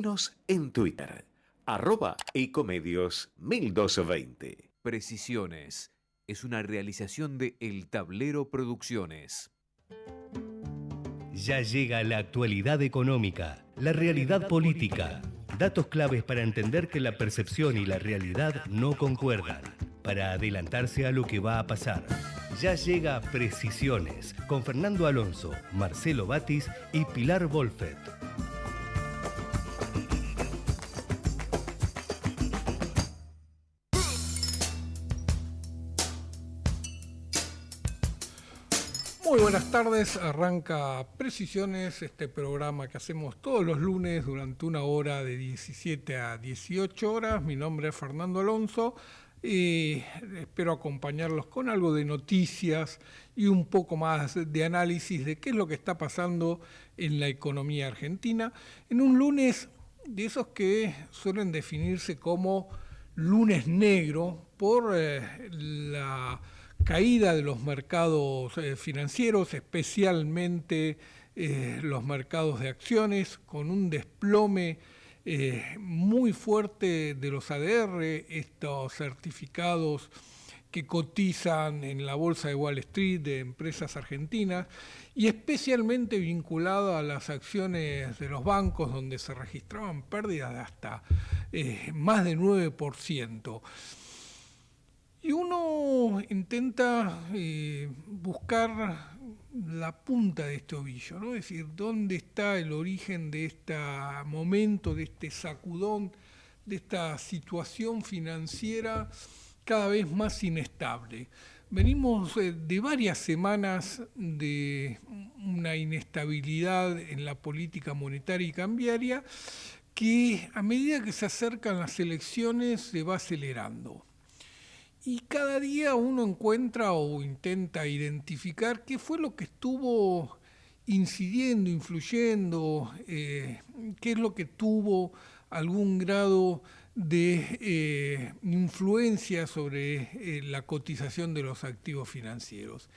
Nos en Twitter, @ecomedios1220. Precisiones es una realización de El Tablero Producciones. Ya llega la actualidad económica, la realidad política, datos claves para entender que la percepción y la realidad no concuerdan, para adelantarse a lo que va a pasar. Ya llega Precisiones, con Fernando Alonso, Marcelo Batis y Pilar Wolfet. Muy buenas tardes, arranca Precisiones, este programa que hacemos todos los lunes durante una hora de 17 a 18 horas. Mi nombre es Fernando Alonso y espero acompañarlos con algo de noticias y un poco más de análisis de qué es lo que está pasando en la economía argentina. En un lunes de esos que suelen definirse como lunes negro por la caída de los mercados financieros, especialmente los mercados de acciones, con un desplome muy fuerte de los ADR, estos certificados que cotizan en la bolsa de Wall Street de empresas argentinas, y especialmente vinculado a las acciones de los bancos, donde se registraban pérdidas de hasta más de 9%. Y uno intenta buscar la punta de este ovillo, ¿no? Es decir, dónde está el origen de este momento, de este sacudón, de esta situación financiera cada vez más inestable. Venimos de varias semanas de una inestabilidad en la política monetaria y cambiaria que a medida que se acercan las elecciones se va acelerando. Y cada día uno encuentra o intenta identificar qué fue lo que estuvo incidiendo, influyendo, qué es lo que tuvo algún grado de influencia sobre la cotización de los activos financieros.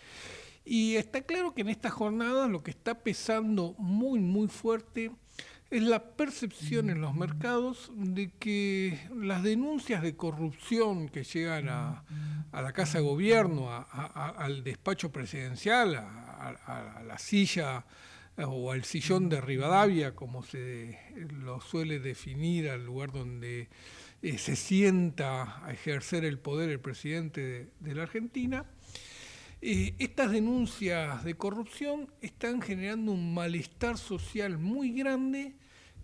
Y está claro que en esta jornada lo que está pesando muy, muy fuerte es la percepción en los mercados de que las denuncias de corrupción que llegan a la Casa de Gobierno, al despacho presidencial, a la silla o al sillón de Rivadavia, como se lo suele definir, al lugar donde se sienta a ejercer el poder el presidente de la Argentina, estas denuncias de corrupción están generando un malestar social muy grande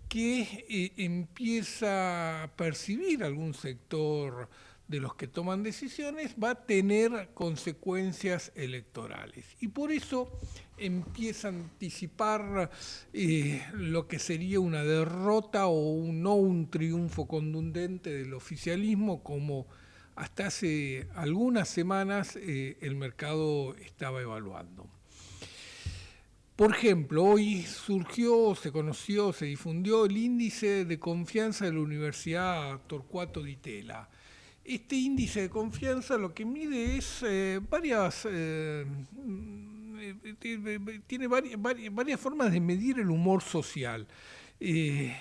que empieza a percibir algún sector de los que toman decisiones, va a tener consecuencias electorales. Y por eso empieza a anticipar lo que sería una derrota o no un triunfo contundente del oficialismo, como hasta hace algunas semanas el mercado estaba evaluando. Por ejemplo, hoy surgió, se conoció, se difundió el índice de confianza de la Universidad Torcuato Di Tella. Este índice de confianza lo que mide es tiene varias formas de medir el humor social. Y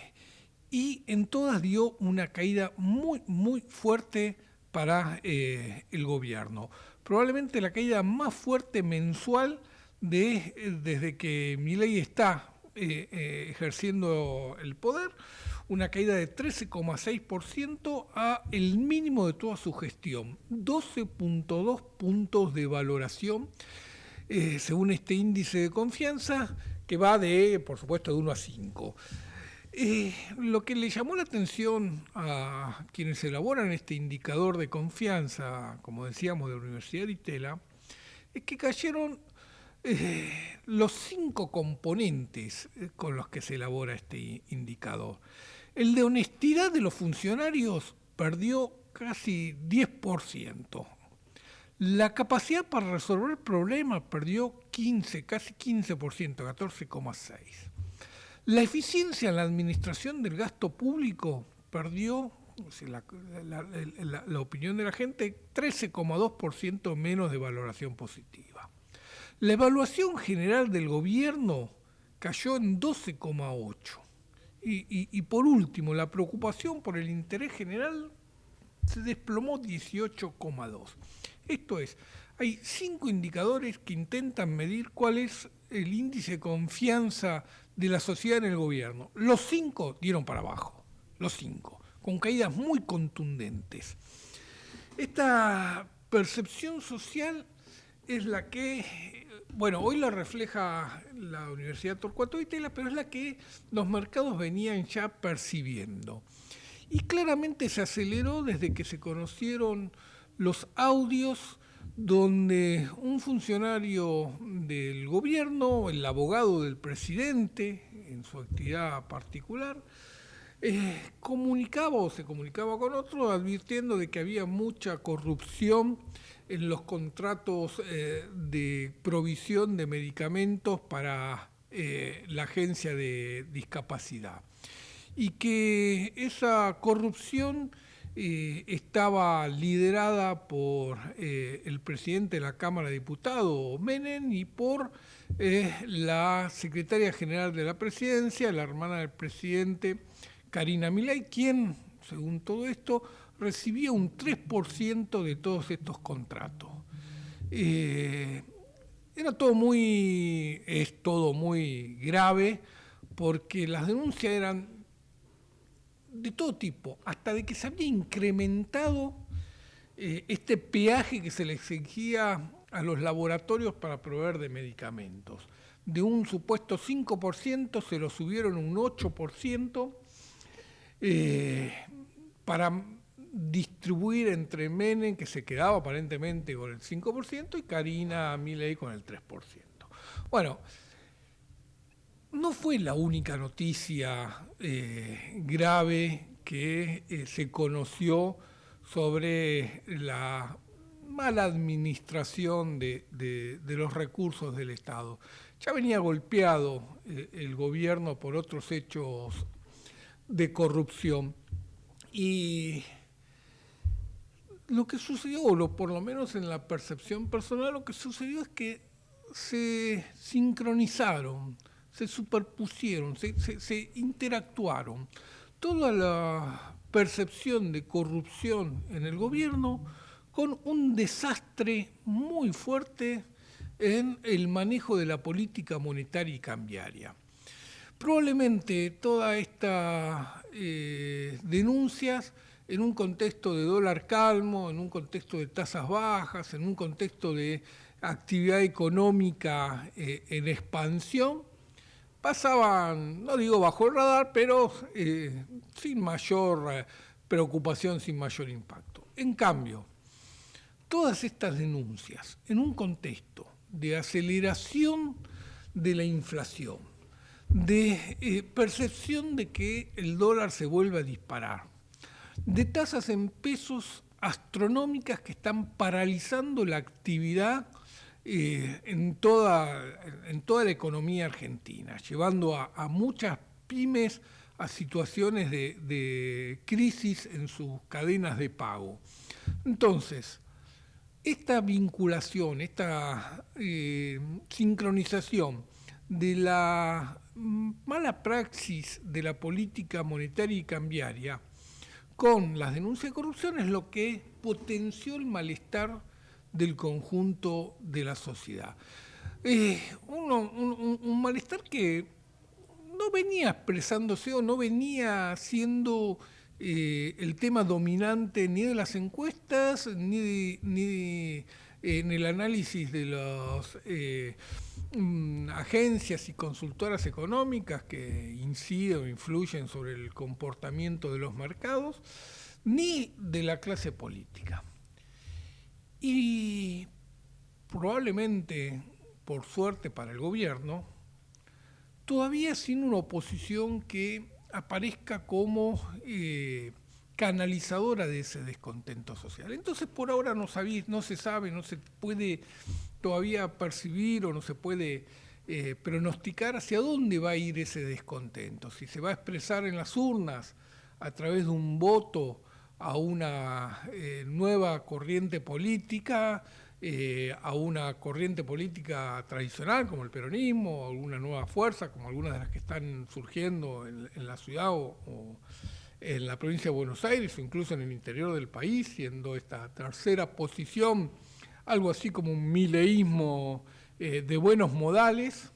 en todas dio una caída muy, muy fuerte para el gobierno. Probablemente la caída más fuerte mensual desde que Milei está ejerciendo el poder, una caída de 13,6% a el mínimo de toda su gestión, 12,2 puntos de valoración, según este índice de confianza, que va por supuesto, de 1 a 5. Lo que le llamó la atención a quienes elaboran este indicador de confianza, como decíamos, de la Universidad de Di Tella, es que cayeron los 5 componentes con los que se elabora este indicador. El de honestidad de los funcionarios perdió casi 10%. La capacidad para resolver problemas perdió casi 15%, 14,6%. La eficiencia en la administración del gasto público perdió, la opinión de la gente, 13,2% menos de valoración positiva. La evaluación general del gobierno cayó en 12,8%. Y por último, la preocupación por el interés general se desplomó 18,2. Esto es, hay 5 indicadores que intentan medir cuál es el índice de confianza de la sociedad en el gobierno. Los 5 dieron para abajo, los 5, con caídas muy contundentes. Esta percepción social es la que, bueno, hoy la refleja la Universidad Torcuato Di Tella, pero es la que los mercados venían ya percibiendo. Y claramente se aceleró desde que se conocieron los audios donde un funcionario del gobierno, el abogado del presidente, en su actividad particular, comunicaba o se comunicaba con otros advirtiendo de que había mucha corrupción en los contratos de provisión de medicamentos para la agencia de discapacidad. Y que esa corrupción estaba liderada por el presidente de la Cámara de Diputados, Menem, y por la secretaria general de la presidencia, la hermana del presidente, Karina Milei, quien, según todo esto, recibía un 3% de todos estos contratos. Es todo muy grave, porque las denuncias eran de todo tipo, hasta de que se había incrementado este peaje que se le exigía a los laboratorios para proveer de medicamentos. De un supuesto 5% se lo subieron un 8%, para distribuir entre Menem, que se quedaba aparentemente con el 5%, y Karina Milei con el 3%. Bueno, no fue la única noticia grave que se conoció sobre la mala administración de los recursos del Estado. Ya venía golpeado el gobierno por otros hechos de corrupción. Y lo que sucedió, o por lo menos en la percepción personal, lo que sucedió es que se sincronizaron, se superpusieron, se interactuaron. Toda la percepción de corrupción en el gobierno con un desastre muy fuerte en el manejo de la política monetaria y cambiaria. Probablemente todas estas denuncias en un contexto de dólar calmo, en un contexto de tasas bajas, en un contexto de actividad económica en expansión, pasaban, no digo bajo el radar, pero sin mayor preocupación, sin mayor impacto. En cambio, todas estas denuncias en un contexto de aceleración de la inflación, de percepción de que el dólar se vuelve a disparar, de tasas en pesos astronómicas que están paralizando la actividad en toda la economía argentina, llevando a muchas pymes a situaciones de crisis en sus cadenas de pago. Entonces, esta vinculación, esta sincronización de la mala praxis de la política monetaria y cambiaria con las denuncias de corrupción es lo que potenció el malestar del conjunto de la sociedad. Un malestar que no venía expresándose o no venía siendo el tema dominante ni de las encuestas ni en el análisis de las agencias y consultoras económicas que inciden o influyen sobre el comportamiento de los mercados, ni de la clase política. Y probablemente, por suerte para el gobierno, todavía sin una oposición que aparezca como canalizadora de ese descontento social. Entonces, por ahora no se sabe, no se puede todavía percibir o no se puede pronosticar hacia dónde va a ir ese descontento. Si se va a expresar en las urnas a través de un voto a una nueva corriente política a una corriente política tradicional como el peronismo, o alguna nueva fuerza como algunas de las que están surgiendo en la ciudad o en la provincia de Buenos Aires o incluso en el interior del país, siendo esta tercera posición algo así como un mileísmo de buenos modales,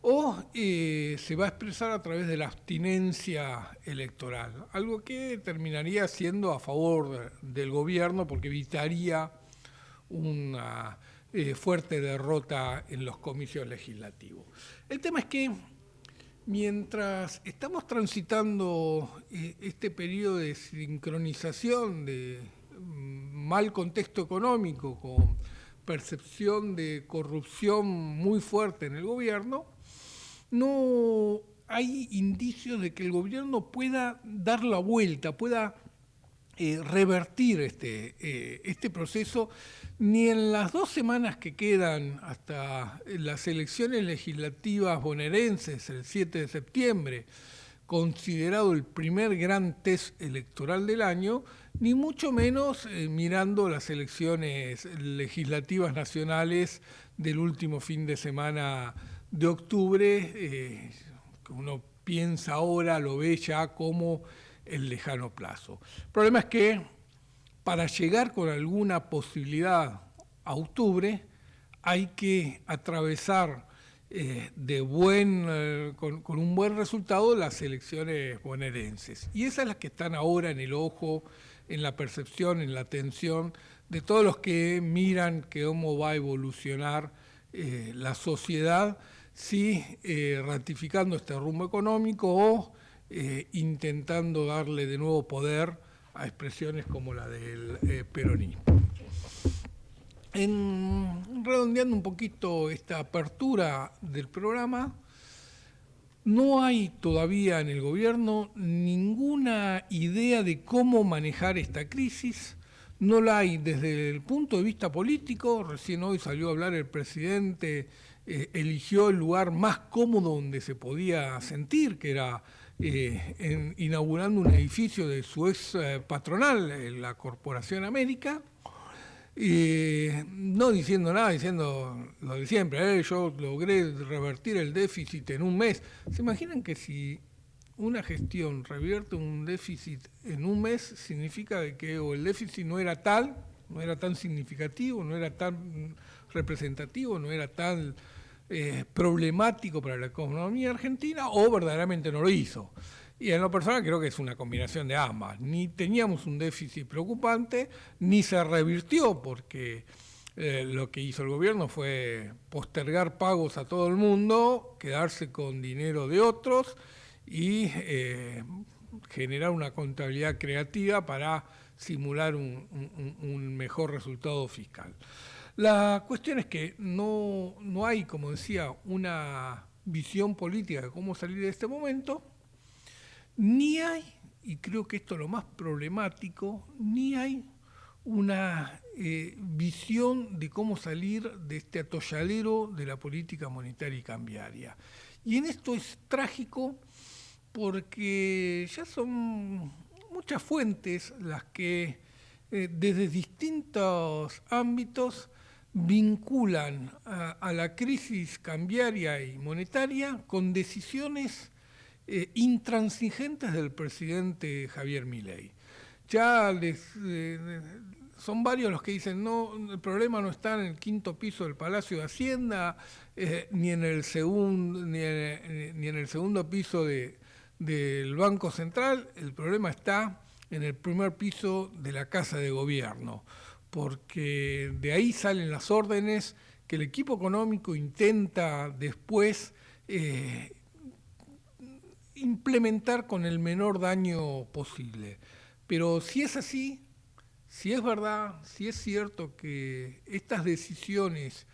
o se va a expresar a través de la abstinencia electoral, algo que terminaría siendo a favor del gobierno porque evitaría una fuerte derrota en los comicios legislativos. El tema es que mientras estamos transitando este periodo de sincronización de mal contexto económico con percepción de corrupción muy fuerte en el gobierno, no hay indicios de que el gobierno pueda dar la vuelta, pueda revertir este proceso, ni en las 2 semanas que quedan hasta las elecciones legislativas bonaerenses el 7 de septiembre, considerado el primer gran test electoral del año, ni mucho menos mirando las elecciones legislativas nacionales del último fin de semana de octubre, que uno piensa ahora, lo ve ya como el lejano plazo. El problema es que para llegar con alguna posibilidad a octubre hay que atravesar con un buen resultado las elecciones bonaerenses. Y esas son las que están ahora en el ojo, en la percepción, en la atención de todos los que miran cómo va a evolucionar la sociedad, si ratificando este rumbo económico o intentando darle de nuevo poder a expresiones como la del peronismo. Redondeando un poquito esta apertura del programa, no hay todavía en el gobierno ninguna idea de cómo manejar esta crisis, no la hay desde el punto de vista político. Recién hoy salió a hablar el presidente, eligió el lugar más cómodo donde se podía sentir, que era inaugurando un edificio de su ex patronal, la Corporación América, no diciendo nada, diciendo lo de siempre, yo logré revertir el déficit en un mes. ¿Se imaginan que si una gestión revierte un déficit en un mes, significa que o el déficit no era tan significativo, no era tan representativo, no era tan problemático para la economía argentina, o verdaderamente no lo hizo? Y en lo personal creo que es una combinación de ambas. Ni teníamos un déficit preocupante, ni se revirtió, porque lo que hizo el gobierno fue postergar pagos a todo el mundo, quedarse con dinero de otros y generar una contabilidad creativa para simular un mejor resultado fiscal. La cuestión es que no hay, como decía, una visión política de cómo salir de este momento, ni hay, y creo que esto es lo más problemático, ni hay una visión de cómo salir de este atolladero de la política monetaria y cambiaria. Y en esto es trágico porque ya son muchas fuentes las que desde distintos ámbitos vinculan a la crisis cambiaria y monetaria con decisiones intransigentes del presidente Javier Milei. Ya son varios los que dicen, no, el problema no está en el 5º piso del Palacio de Hacienda, ni en el segundo piso del Banco Central, el problema está en el primer piso de la Casa de Gobierno, porque de ahí salen las órdenes que el equipo económico intenta después implementar con el menor daño posible. Pero si es así, si es verdad, si es cierto que estas decisiones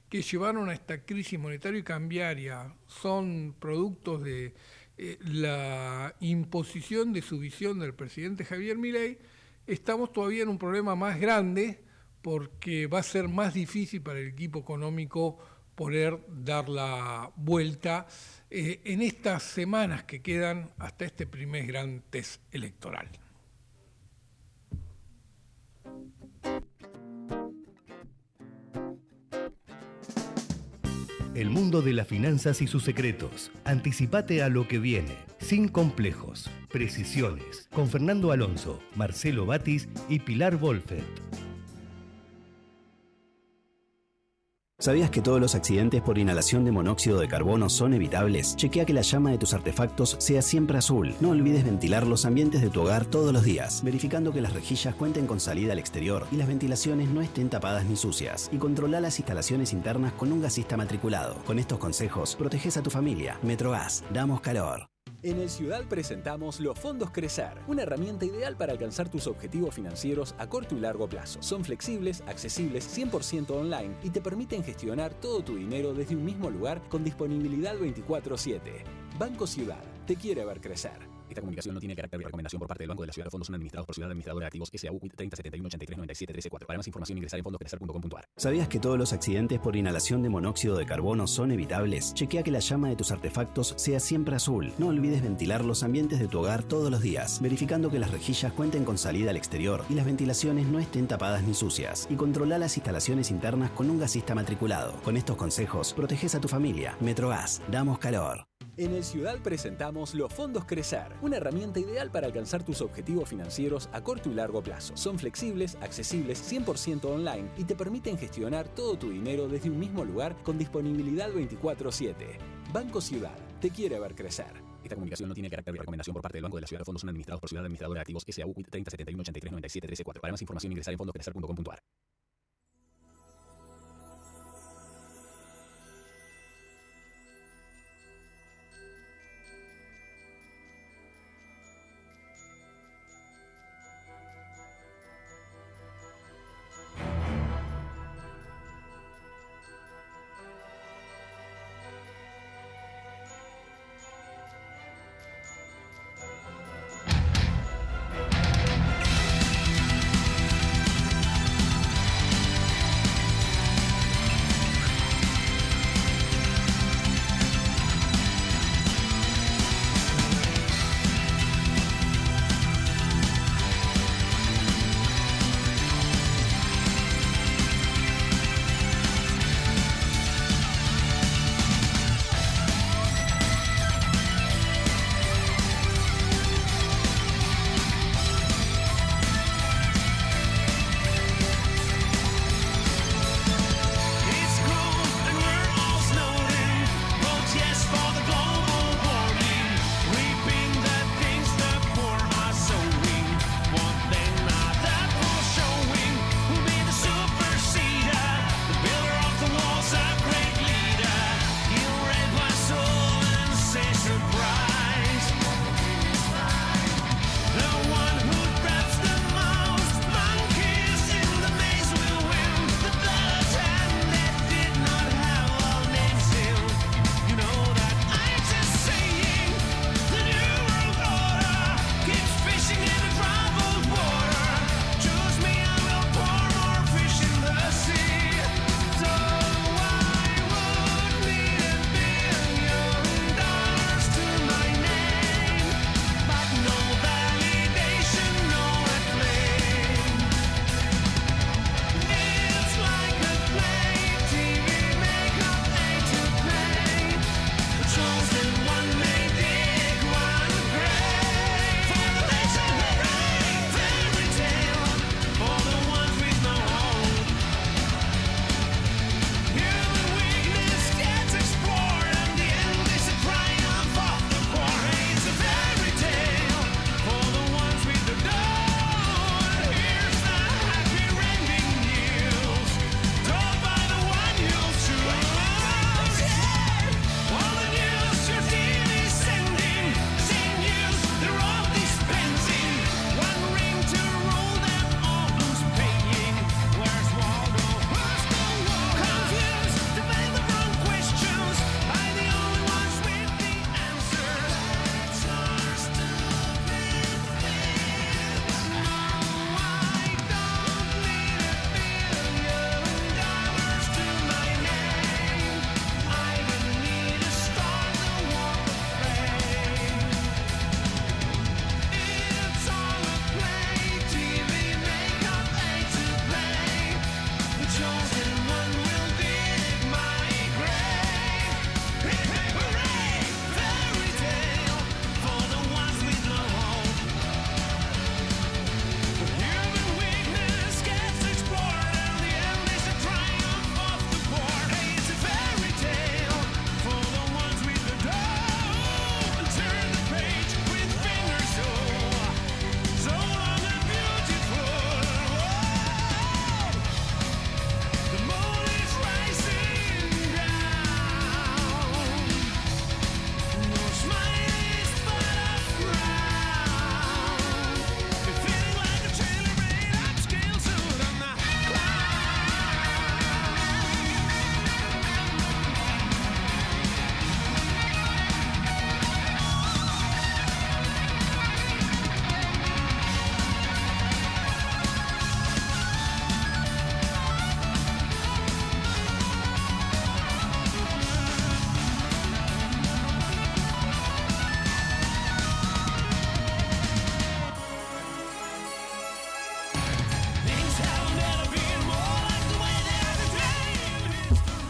que llevaron a esta crisis monetaria y cambiaria son productos de la imposición de su visión del presidente Javier Milei, estamos todavía en un problema más grande, porque va a ser más difícil para el equipo económico poder dar la vuelta en estas semanas que quedan hasta este primer gran test electoral. el mundo de las finanzas y sus secretos. Anticipate a lo que viene, sin complejos, precisiones, con Fernando Alonso, Marcelo Batis y Pilar Wolfert. ¿Sabías que todos los accidentes por inhalación de monóxido de carbono son evitables? Chequea que la llama de tus artefactos sea siempre azul. No olvides ventilar los ambientes de tu hogar todos los días, verificando que las rejillas cuenten con salida al exterior y las ventilaciones no estén tapadas ni sucias. Y controla las instalaciones internas con un gasista matriculado. Con estos consejos, proteges a tu familia. Metrogas, damos calor. En el Ciudad presentamos los fondos Crecer, una herramienta ideal para alcanzar tus objetivos financieros a corto y largo plazo. Son flexibles, accesibles, 100% online y te permiten gestionar todo tu dinero desde un mismo lugar con disponibilidad 24/7. Banco Ciudad, te quiere ver crecer. Esta comunicación no tiene carácter de recomendación por parte del Banco de la Ciudad. Los fondos son administrados por Ciudad Administradora de Activos S.A.U. 30 71 83 97 13 4. Para más información ingresar en fondoscrecer.com.ar. ¿Sabías que todos los accidentes por inhalación de monóxido de carbono son evitables? Chequea que la llama de tus artefactos sea siempre azul. No olvides ventilar los ambientes de tu hogar todos los días, verificando que las rejillas cuenten con salida al exterior y las ventilaciones no estén tapadas ni sucias. Y controla las instalaciones internas con un gasista matriculado. Con estos consejos, proteges a tu familia. Metrogas, damos calor. En el Ciudad presentamos los fondos Crecer, una herramienta ideal para alcanzar tus objetivos financieros a corto y largo plazo. Son flexibles, accesibles, 100% online y te permiten gestionar todo tu dinero desde un mismo lugar con disponibilidad 24/7. Banco Ciudad, te quiere ver crecer. Esta comunicación no tiene carácter de recomendación por parte del Banco de la Ciudad. Los fondos son administrados por Ciudad Administradora de Activos S.A.U. 30 71 83 97 13 4. Para más información ingresar en fondoscrecer.com.ar.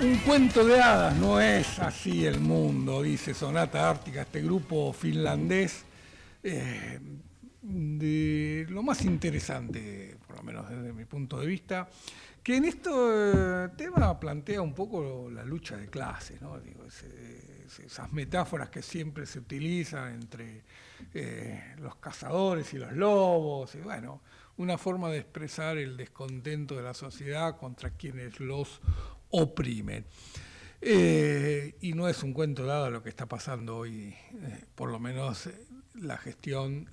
Un cuento de hadas, no es así el mundo, dice Sonata Ártica, este grupo finlandés, de lo más interesante, por lo menos desde mi punto de vista, que en este tema plantea un poco la lucha de clases, ¿no? Digo, esas metáforas que siempre se utilizan entre los cazadores y los lobos, y bueno, una forma de expresar el descontento de la sociedad contra quienes los oprimen. Y no es un cuento dado lo que está pasando hoy, por lo menos la gestión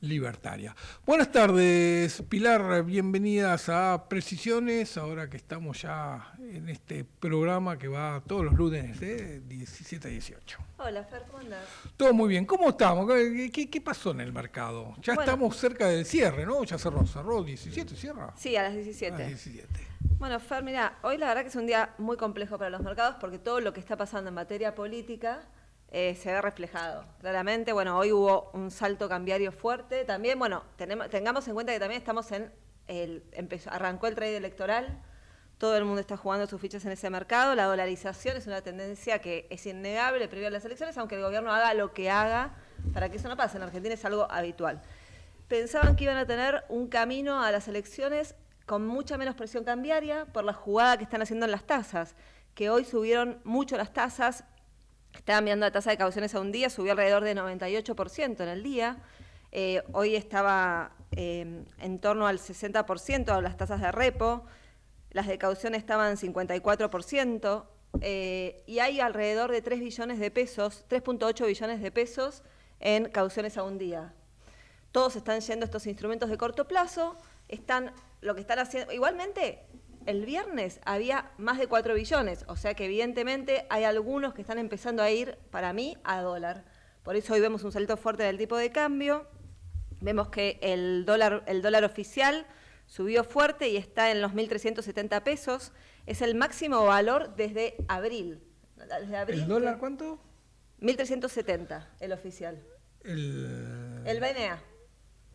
libertaria. Buenas tardes, Pilar, bienvenidas a Precisiones, ahora que estamos ya en este programa que va todos los lunes de 17 a 18. Hola, Fer, ¿cómo andás? Todo muy bien, ¿cómo estamos? ¿Qué pasó en el mercado? Ya estamos cerca del cierre, ¿no? Ya cerró 17, ¿cierra? Sí, a las 17. A las 17. Bueno, Fer, mira, hoy la verdad que es un día muy complejo para los mercados porque todo lo que está pasando en materia política se ve reflejado. Claramente, bueno, hoy hubo un salto cambiario fuerte. También, bueno, tengamos en cuenta que también estamos arrancó el trade electoral, todo el mundo está jugando sus fichas en ese mercado, la dolarización es una tendencia que es innegable previo a las elecciones, aunque el gobierno haga lo que haga para que eso no pase. En Argentina es algo habitual. Pensaban que iban a tener un camino a las elecciones con mucha menos presión cambiaria por la jugada que están haciendo en las tasas, que hoy subieron mucho las tasas. Estaban mirando la tasa de cauciones a un día, subió alrededor de 98% en el día. Hoy estaba en torno al 60% las tasas de repo, las de caución estaban 54%, y hay alrededor de 3 billones de pesos, 3.8 billones de pesos en cauciones a un día. Todos están yendo estos instrumentos de corto plazo, lo que están haciendo. Igualmente, el viernes había más de 4 billones, o sea que evidentemente hay algunos que están empezando a ir, para mí, a dólar. Por eso hoy vemos un salto fuerte del tipo de cambio. Vemos que el dólar oficial subió fuerte y está en los 1.370 pesos. Es el máximo valor desde abril. ¿El dólar cuánto? 1.370, el oficial. El BNA.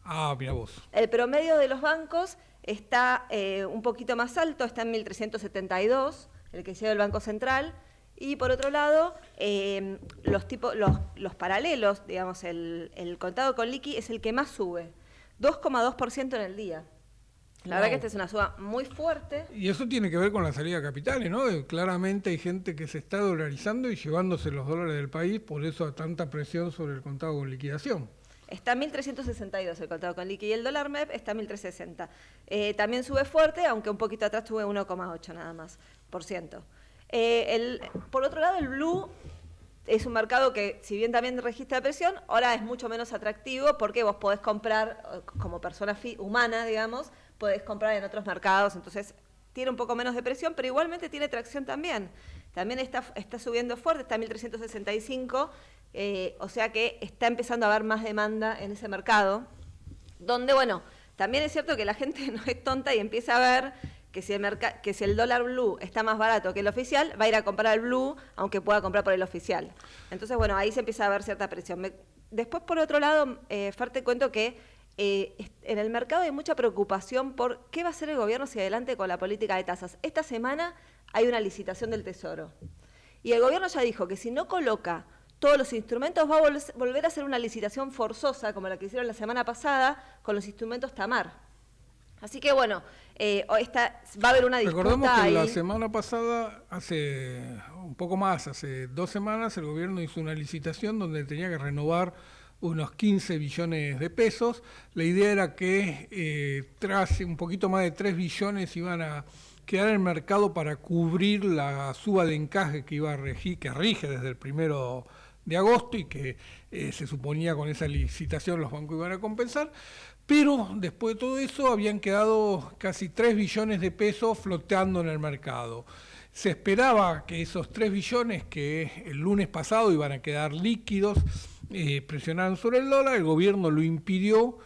Ah, mira vos. El promedio de los bancos está un poquito más alto, está en 1.372, el que lleva el Banco Central. Y por otro lado, los paralelos, digamos, el contado con liqui es el que más sube, 2,2% en el día. La verdad que esta es una suba muy fuerte. Y eso tiene que ver con la salida de capitales, ¿no? Claramente hay gente que se está dolarizando y llevándose los dólares del país, por eso tanta presión sobre el contado con liquidación. Está en 1.362 el contado con liqui y el dólar MEP está en 1.360. También sube fuerte, aunque un poquito atrás tuve 1,8 nada más por ciento. Por otro lado, el blue es un mercado que, si bien también registra presión, ahora es mucho menos atractivo porque vos podés comprar, como persona humana, digamos, podés comprar en otros mercados, entonces tiene un poco menos de presión, pero igualmente tiene tracción también. También está subiendo fuerte, está en 1.365, o sea que está empezando a haber más demanda en ese mercado, donde, bueno, también es cierto que la gente no es tonta y empieza a ver que si el dólar blue está más barato que el oficial, va a ir a comprar el blue, aunque pueda comprar por el oficial. Entonces, bueno, ahí se empieza a ver cierta presión. Después, por otro lado, Fer, te cuento que en el mercado hay mucha preocupación por qué va a hacer el gobierno hacia adelante con la política de tasas. Esta semana hay una licitación del Tesoro. Y el gobierno ya dijo que si no coloca todos los instrumentos, va a volver a hacer una licitación forzosa, como la que hicieron la semana pasada, con los instrumentos Tamar. Así que bueno, va a haber una disputa. Recordemos que ahí. la semana pasada, hace 2 semanas, el gobierno hizo una licitación donde tenía que renovar unos 15 billones de pesos. La idea era que tras un poquito más de 3 billones iban a quedar en el mercado para cubrir la suba de encaje que rige desde el 1 de agosto y que se suponía con esa licitación los bancos iban a compensar. Pero después de todo eso habían quedado casi 3 billones de pesos flotando en el mercado. Se esperaba que esos 3 billones que el lunes pasado iban a quedar líquidos, presionaran sobre el dólar. El gobierno lo impidió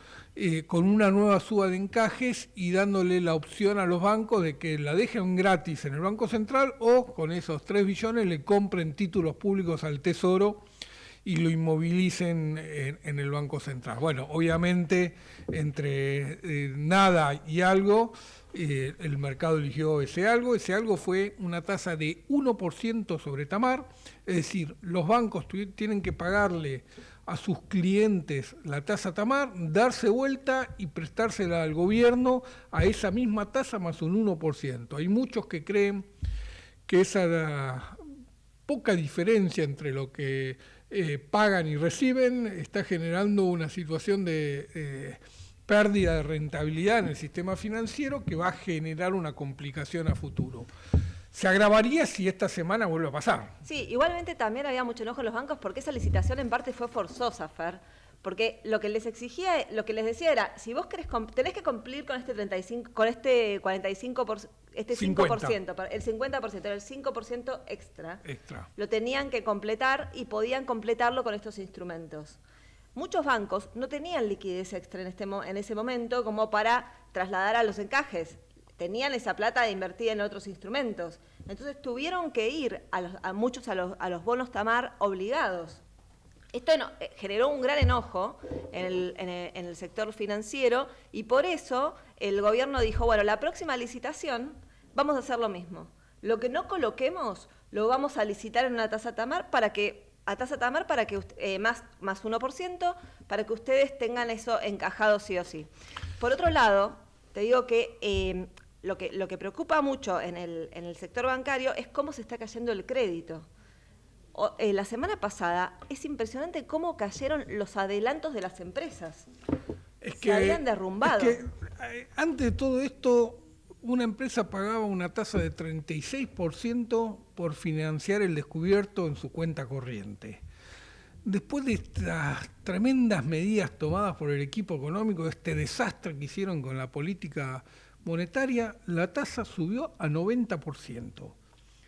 con una nueva suba de encajes y dándole la opción a los bancos de que la dejen gratis en el Banco Central o con esos 3 billones le compren títulos públicos al Tesoro y lo inmovilicen en el Banco Central. Bueno, obviamente entre nada y algo, el mercado eligió ese algo. Ese algo fue una tasa de 1% sobre Tamar, es decir, los bancos tienen que pagarle a sus clientes la tasa Tamar, darse vuelta y prestársela al gobierno a esa misma tasa más un 1%. Hay muchos que creen que esa poca diferencia entre lo que pagan y reciben está generando una situación de pérdida de rentabilidad en el sistema financiero que va a generar una complicación a futuro. Se agravaría si esta semana vuelve a pasar. Sí, igualmente también había mucho enojo en los bancos porque esa licitación en parte fue forzosa, Fer. Porque lo que les exigía, lo que les decía era, si vos tenés que cumplir con este 35, con este 45%, este 5%, el 50%, era el 5% extra. Lo tenían que completar y podían completarlo con estos instrumentos. Muchos bancos no tenían liquidez extra en ese momento como para trasladar a los encajes. Tenían esa plata invertida en otros instrumentos. Entonces tuvieron que ir a muchos a los bonos Tamar obligados. Esto generó un gran enojo en el sector financiero y por eso el gobierno dijo, bueno, la próxima licitación vamos a hacer lo mismo. Lo que no coloquemos lo vamos a licitar en una tasa Tamar para que más 1%, para que ustedes tengan eso encajado sí o sí. Por otro lado, te digo que lo que preocupa mucho en el sector bancario es cómo se está cayendo el crédito. La semana pasada es impresionante cómo cayeron los adelantos de las empresas. Se habían derrumbado. Antes de todo esto, una empresa pagaba una tasa de 36% por financiar el descubierto en su cuenta corriente. Después de estas tremendas medidas tomadas por el equipo económico, este desastre que hicieron con la política monetaria, la tasa subió a 90%.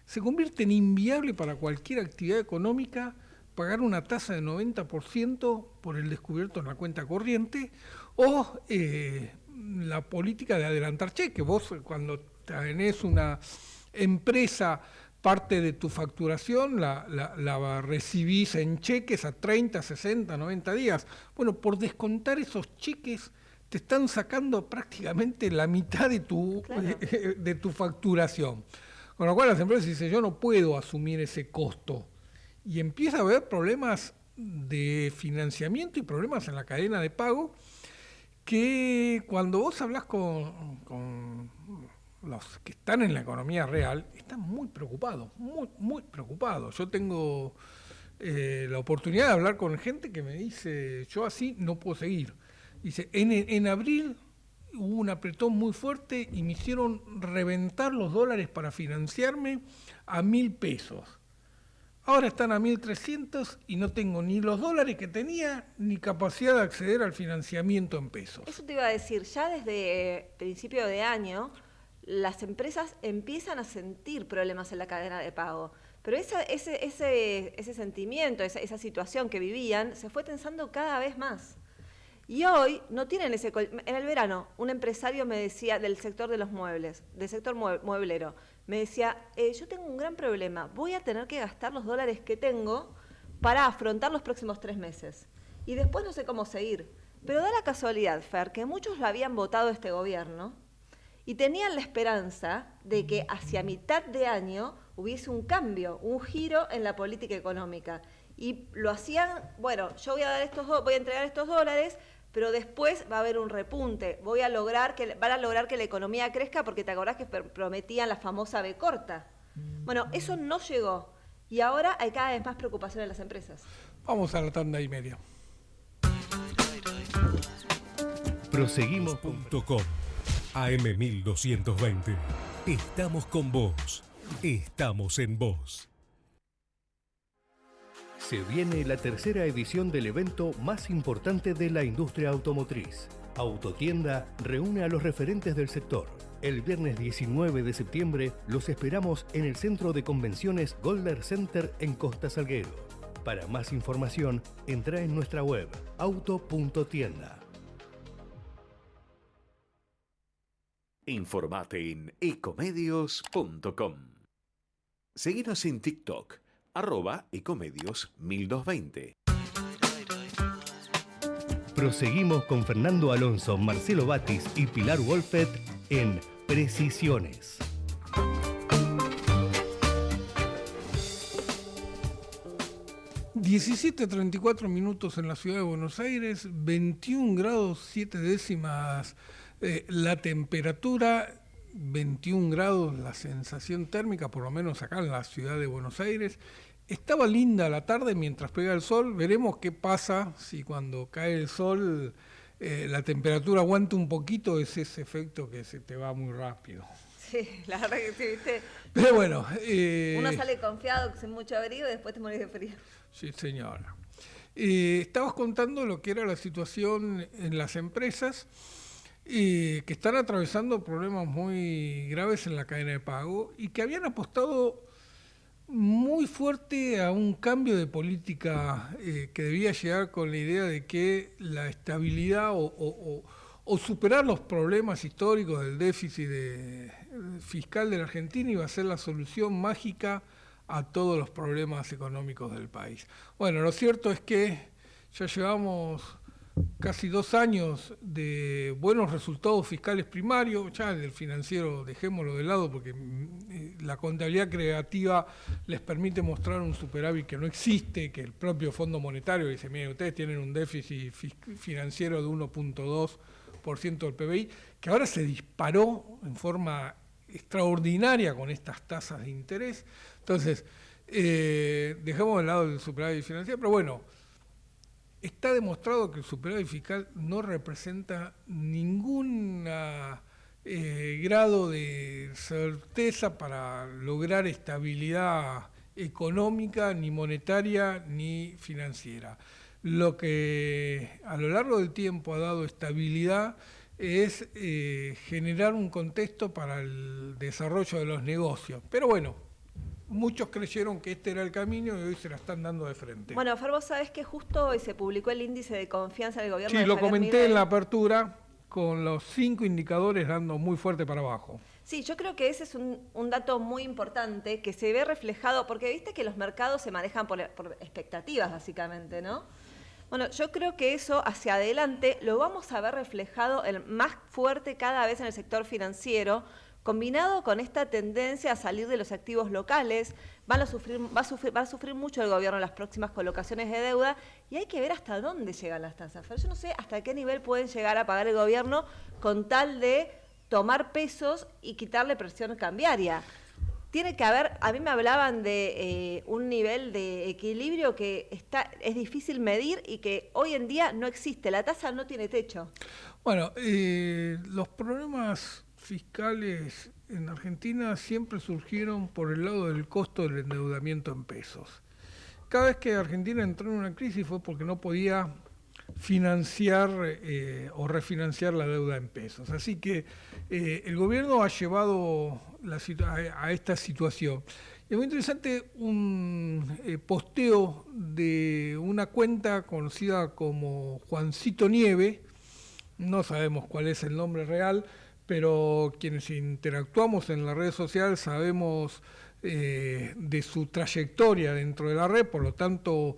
Se convierte en inviable para cualquier actividad económica pagar una tasa de 90% por el descubierto en la cuenta corriente o la política de adelantar cheques. Vos cuando tenés una empresa, parte de tu facturación la recibís en cheques a 30, 60, 90 días. Bueno, por descontar esos cheques te están sacando prácticamente la mitad de tu facturación. Con lo cual las empresas dicen, yo no puedo asumir ese costo. Y empieza a haber problemas de financiamiento y problemas en la cadena de pago que cuando vos hablás con los que están en la economía real, están muy preocupados, muy preocupados. Yo tengo la oportunidad de hablar con gente que me dice, yo así no puedo seguir. Dice, en abril hubo un apretón muy fuerte y me hicieron reventar los dólares para financiarme a 1.000 pesos. Ahora están a 1.300 y no tengo ni los dólares que tenía ni capacidad de acceder al financiamiento en pesos. Eso te iba a decir, ya desde principio de año las empresas empiezan a sentir problemas en la cadena de pago. Pero ese sentimiento, esa situación que vivían, se fue tensando cada vez más. Y hoy no tienen ese... En el verano, un empresario me decía del sector de los muebles, del sector mueblero, me decía, yo tengo un gran problema, voy a tener que gastar los dólares que tengo para afrontar los próximos 3 meses. Y después no sé cómo seguir. Pero da la casualidad, Fer, que muchos lo habían votado este gobierno y tenían la esperanza de que hacia mitad de año hubiese un cambio, un giro en la política económica. Y lo hacían, bueno, yo voy a entregar estos dólares, pero después va a haber un repunte. Van a lograr que la economía crezca porque te acordás que prometían la famosa B corta. Bueno, eso no llegó. Y ahora hay cada vez más preocupación en las empresas. Vamos a la tanda y media. Proseguimos. .com AM1220. Estamos con vos. Estamos en vos. Se viene la tercera edición del evento más importante de la industria automotriz. Autotienda reúne a los referentes del sector. El viernes 19 de septiembre los esperamos en el Centro de Convenciones Golder Center en Costa Salguero. Para más información, entra en nuestra web auto.tienda. Informate en ecomedios.com. Seguinos en TikTok, @ecomedios1220. Proseguimos con Fernando Alonso, Marcelo Batis y Pilar Wolfet en Precisiones. (17:34) en la ciudad de Buenos Aires, 21 grados 7 décimas la temperatura, 21 grados la sensación térmica, por lo menos acá en la ciudad de Buenos Aires. Estaba linda la tarde mientras pega el sol. Veremos qué pasa si cuando cae el sol la temperatura aguanta un poquito. Es ese efecto que se te va muy rápido. Sí, la verdad que sí, ¿viste? Pero bueno... uno sale confiado, sin mucho abrigo, y después te morís de frío. Sí, señora. Estabas contando lo que era la situación en las empresas que están atravesando problemas muy graves en la cadena de pago y que habían apostado muy fuerte a un cambio de política que debía llegar con la idea de que la estabilidad o superar los problemas históricos del déficit fiscal de la Argentina iba a ser la solución mágica a todos los problemas económicos del país. Bueno, lo cierto es que ya llevamos casi 2 años de buenos resultados fiscales primarios. Ya el financiero dejémoslo de lado porque la contabilidad creativa les permite mostrar un superávit que no existe, que el propio Fondo Monetario dice, miren, ustedes tienen un déficit financiero de 1.2% del PBI, que ahora se disparó en forma extraordinaria con estas tasas de interés. Entonces, dejemos de lado el superávit financiero, pero bueno, está demostrado que el superávit fiscal no representa ningún grado de certeza para lograr estabilidad económica, ni monetaria, ni financiera. Lo que a lo largo del tiempo ha dado estabilidad es generar un contexto para el desarrollo de los negocios. Pero bueno, muchos creyeron que este era el camino y hoy se la están dando de frente. Bueno, Fer, vos sabés que justo hoy se publicó el índice de confianza del gobierno. Sí, lo comenté en la apertura, con los 5 indicadores dando muy fuerte para abajo. Sí, yo creo que ese es un dato muy importante que se ve reflejado, porque viste que los mercados se manejan por expectativas, básicamente, ¿no? Bueno, yo creo que eso hacia adelante lo vamos a ver reflejado más fuerte cada vez en el sector financiero, combinado con esta tendencia a salir de los activos locales. Va a sufrir mucho el gobierno en las próximas colocaciones de deuda y hay que ver hasta dónde llegan las tasas. Yo no sé hasta qué nivel pueden llegar a pagar el gobierno con tal de tomar pesos y quitarle presión cambiaria. Tiene que haber, a mí me hablaban de un nivel de equilibrio que es difícil medir y que hoy en día no existe. La tasa no tiene techo. Bueno, los problemas fiscales en Argentina siempre surgieron por el lado del costo del endeudamiento en pesos. Cada vez que Argentina entró en una crisis fue porque no podía financiar o refinanciar la deuda en pesos. Así que el gobierno ha llevado a esta situación. Es muy interesante un posteo de una cuenta conocida como Juancito Nieve, no sabemos cuál es el nombre real, pero quienes interactuamos en las redes sociales sabemos de su trayectoria dentro de la red, por lo tanto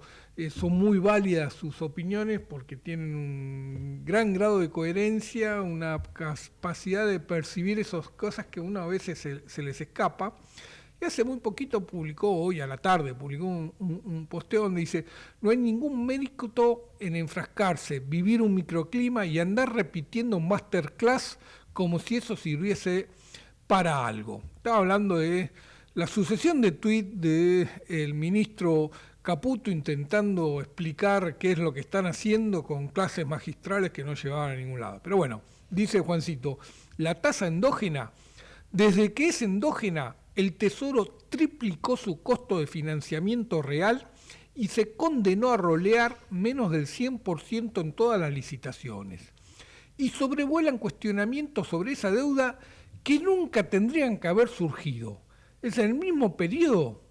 son muy válidas sus opiniones porque tienen un gran grado de coherencia, una capacidad de percibir esas cosas que uno a veces se les escapa. Y hace muy poquito hoy a la tarde, publicó un posteo donde dice: no hay ningún mérito en enfrascarse, vivir un microclima y andar repitiendo un masterclass como si eso sirviese para algo. Estaba hablando de la sucesión de tuits del ministro Caputo intentando explicar qué es lo que están haciendo con clases magistrales que no llevaban a ningún lado. Pero bueno, dice Juancito, la tasa endógena, desde que es endógena, el Tesoro triplicó su costo de financiamiento real y se condenó a rolear menos del 100% en todas las licitaciones. Y sobrevuelan cuestionamientos sobre esa deuda que nunca tendrían que haber surgido. Es en el mismo periodo,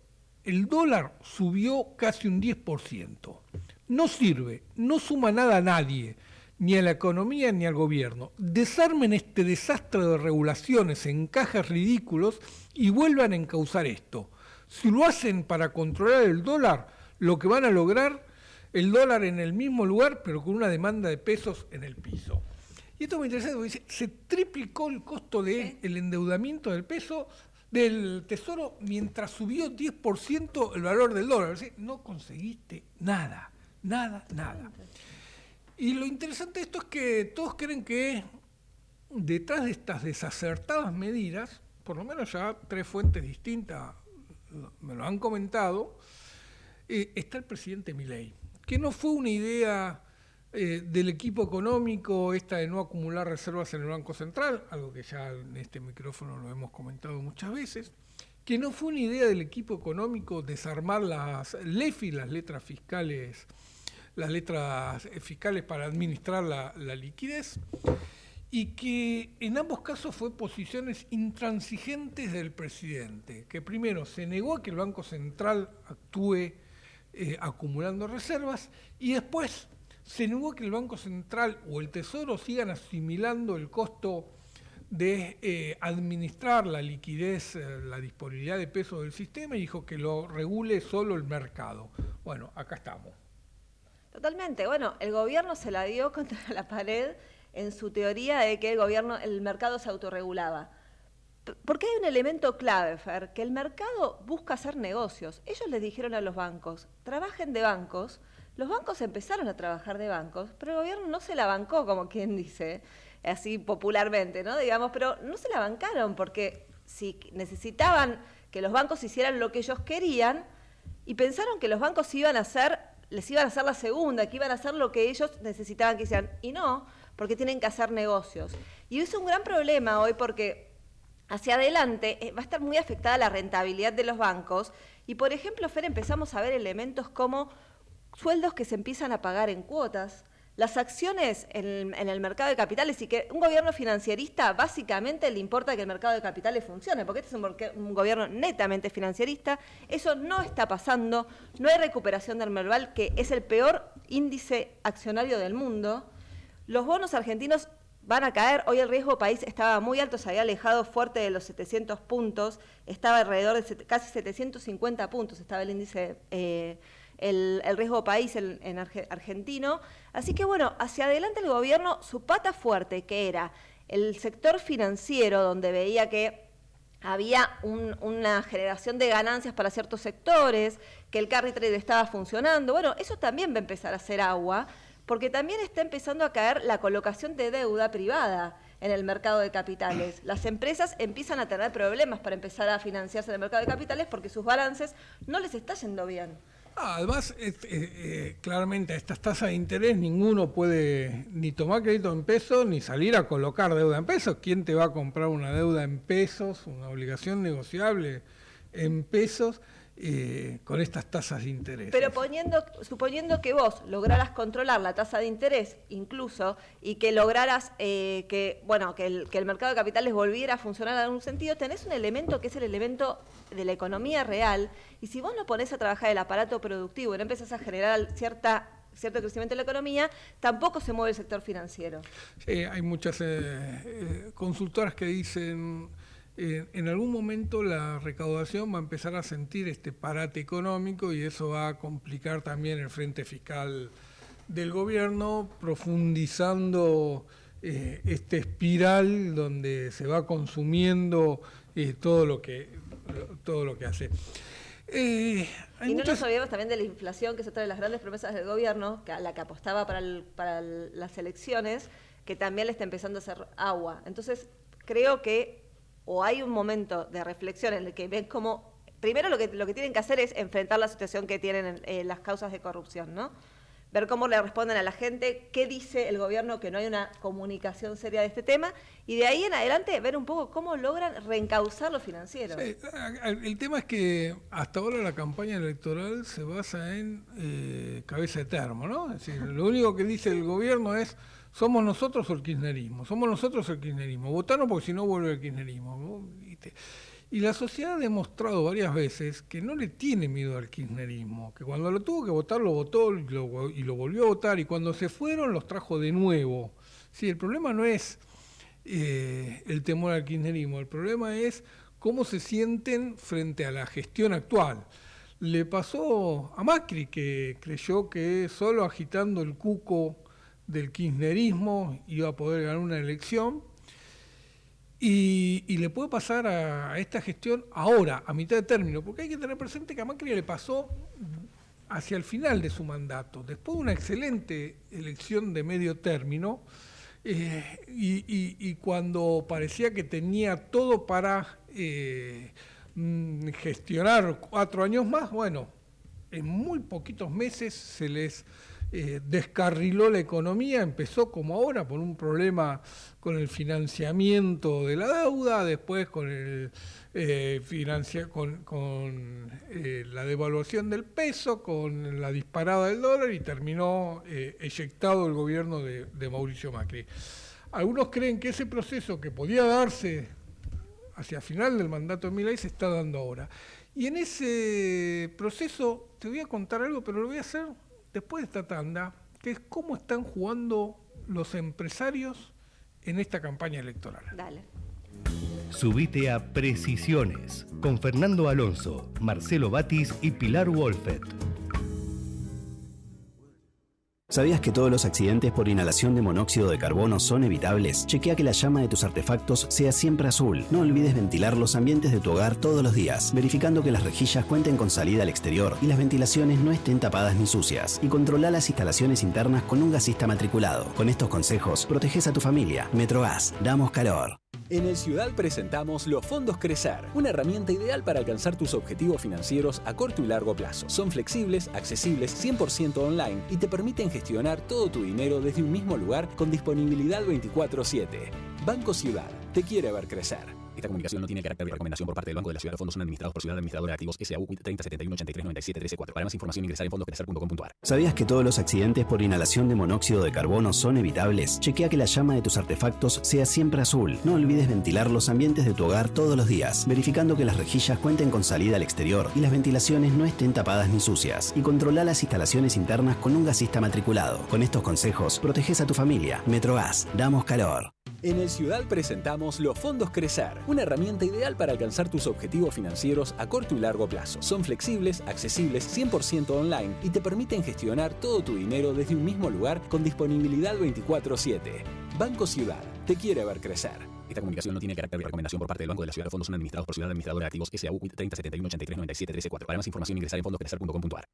el dólar subió casi un 10%. No sirve, no suma nada a nadie, ni a la economía ni al gobierno. Desarmen este desastre de regulaciones, encajes ridículos y vuelvan a encauzar esto. Si lo hacen para controlar el dólar, lo que van a lograr el dólar en el mismo lugar, pero con una demanda de pesos en el piso. Y esto me interesa porque dice, se triplicó el costo del endeudamiento del peso, del tesoro, mientras subió 10% el valor del dólar. Es decir, no conseguiste nada. Y lo interesante de esto es que todos creen que detrás de estas desacertadas medidas, por lo menos ya 3 fuentes distintas me lo han comentado, está el presidente Milei, que no fue una idea del equipo económico esta de no acumular reservas en el Banco Central, algo que ya en este micrófono lo hemos comentado muchas veces, que no fue una idea del equipo económico desarmar las LEFI, las letras fiscales para administrar la liquidez, y que en ambos casos fue posiciones intransigentes del presidente, que primero se negó a que el Banco Central actúe acumulando reservas, y después se negó a que el Banco Central o el Tesoro sigan asimilando el costo de administrar la liquidez, la disponibilidad de pesos del sistema, y dijo que lo regule solo el mercado. Bueno, acá estamos. Totalmente. Bueno, el gobierno se la dio contra la pared en su teoría de que el mercado se autorregulaba. Porque hay un elemento clave, Fer, que el mercado busca hacer negocios. Ellos les dijeron a los bancos, trabajen de bancos. Los bancos empezaron a trabajar de bancos, pero el gobierno no se la bancó, como quien dice, así popularmente, ¿no? Digamos, pero no se la bancaron porque si necesitaban que los bancos hicieran lo que ellos querían y pensaron que los bancos les iban a hacer la segunda, que iban a hacer lo que ellos necesitaban que hicieran. Y no, porque tienen que hacer negocios. Y es un gran problema hoy porque hacia adelante va a estar muy afectada la rentabilidad de los bancos. Y, por ejemplo, Fer, empezamos a ver elementos como sueldos que se empiezan a pagar en cuotas, las acciones en el mercado de capitales, y que un gobierno financierista básicamente le importa que el mercado de capitales funcione, porque este es un gobierno netamente financierista. Eso no está pasando, no hay recuperación del Merval, que es el peor índice accionario del mundo. Los bonos argentinos van a caer. Hoy el riesgo país estaba muy alto, se había alejado fuerte de los 700 puntos, estaba alrededor de casi 750 puntos, estaba el índice el riesgo país en argentino. Así que bueno, hacia adelante el gobierno, su pata fuerte, que era el sector financiero, donde veía que había una generación de ganancias para ciertos sectores, que el carry trade estaba funcionando. Bueno, eso también va a empezar a hacer agua, porque también está empezando a caer la colocación de deuda privada en el mercado de capitales. Las empresas empiezan a tener problemas para empezar a financiarse en el mercado de capitales porque sus balances no les está yendo bien. Además, claramente a estas tasas de interés ninguno puede ni tomar crédito en pesos ni salir a colocar deuda en pesos. ¿Quién te va a comprar una deuda en pesos, una obligación negociable en pesos con estas tasas de interés? Pero suponiendo que vos lograras controlar la tasa de interés incluso y que lograras que el mercado de capitales volviera a funcionar en algún sentido, tenés un elemento que es el elemento de la economía real, y si vos no ponés a trabajar el aparato productivo y no empezás a generar cierto crecimiento de la economía, tampoco se mueve el sector financiero. Hay muchas consultoras que dicen en algún momento la recaudación va a empezar a sentir este parate económico y eso va a complicar también el frente fiscal del gobierno, profundizando esta espiral donde se va consumiendo todo lo que hace. Y no nos olvidemos también de la inflación, que es otra de las grandes promesas del gobierno, la que apostaba para las elecciones, que también le está empezando a hacer agua. Entonces, creo que o hay un momento de reflexión en el que ven cómo, primero lo que tienen que hacer es enfrentar la situación que tienen las causas de corrupción, ¿no? Ver cómo le responden a la gente, qué dice el gobierno, que no hay una comunicación seria de este tema, y de ahí en adelante ver un poco cómo logran reencauzar lo financiero. Sí, el tema es que hasta ahora la campaña electoral se basa en cabeza de termo, ¿no? Es decir, lo único que dice el gobierno es: somos nosotros o el kirchnerismo, somos nosotros o el kirchnerismo, votaron porque si no vuelve el kirchnerismo, ¿no? Y la sociedad ha demostrado varias veces que no le tiene miedo al kirchnerismo, que cuando lo tuvo que votar lo votó y lo volvió a votar, y cuando se fueron los trajo de nuevo. Sí, el problema no es el temor al kirchnerismo, el problema es cómo se sienten frente a la gestión actual. Le pasó a Macri, que creyó que solo agitando el cuco del kirchnerismo iba a poder ganar una elección. Y le puede pasar a esta gestión ahora, a mitad de término, porque hay que tener presente que a Macri le pasó hacia el final de su mandato, después de una excelente elección de medio término, y cuando parecía que tenía todo para gestionar 4 años más, bueno, en muy poquitos meses se les descarriló la economía, empezó como ahora por un problema con el financiamiento de la deuda, después con el la devaluación del peso, con la disparada del dólar, y terminó eyectado el gobierno de Mauricio Macri. Algunos creen que ese proceso que podía darse hacia final del mandato de Milei se está dando ahora. Y en ese proceso te voy a contar algo, pero lo voy a hacer después de esta tanda, que es cómo están jugando los empresarios en esta campaña electoral. Dale. Subite a Precisiones con Fernando Alonso, Marcelo Batis y Pilar Wolfet. ¿Sabías que todos los accidentes por inhalación de monóxido de carbono son evitables? Chequea que la llama de tus artefactos sea siempre azul. No olvides ventilar los ambientes de tu hogar todos los días, verificando que las rejillas cuenten con salida al exterior y las ventilaciones no estén tapadas ni sucias. Y controla las instalaciones internas con un gasista matriculado. Con estos consejos, proteges a tu familia. Metrogas, damos calor. En el Ciudad presentamos los fondos Crecer, una herramienta ideal para alcanzar tus objetivos financieros a corto y largo plazo. Son flexibles, accesibles, 100% online y te permiten gestionar todo tu dinero desde un mismo lugar con disponibilidad 24/7. Banco Ciudad, te quiere ver crecer. Esta comunicación no tiene carácter de recomendación por parte del Banco de la Ciudad. Los fondos son administrados por Ciudad Administradora de Activos S.A.U. 30 71 83 97 13 4. Para más información ingresar en fondoscrecer.com.ar. ¿Sabías que todos los accidentes por inhalación de monóxido de carbono son evitables? Chequea que la llama de tus artefactos sea siempre azul. No olvides ventilar los ambientes de tu hogar todos los días, verificando que las rejillas cuenten con salida al exterior y las ventilaciones no estén tapadas ni sucias. Y controla las instalaciones internas con un gasista matriculado. Con estos consejos, proteges a tu familia. Metrogas, damos calor. En el Ciudad presentamos los fondos Crecer, una herramienta ideal para alcanzar tus objetivos financieros a corto y largo plazo. Son flexibles, accesibles, 100% online y te permiten gestionar todo tu dinero desde un mismo lugar con disponibilidad 24/7. Banco Ciudad, te quiere ver crecer. Esta comunicación no tiene carácter de recomendación por parte del Banco de la Ciudad. Los fondos son administrados por Ciudad Administradora de Activos S.A.U. 30 71 83 97 13 4. Para más información ingresar en fondoscrecer.com.ar.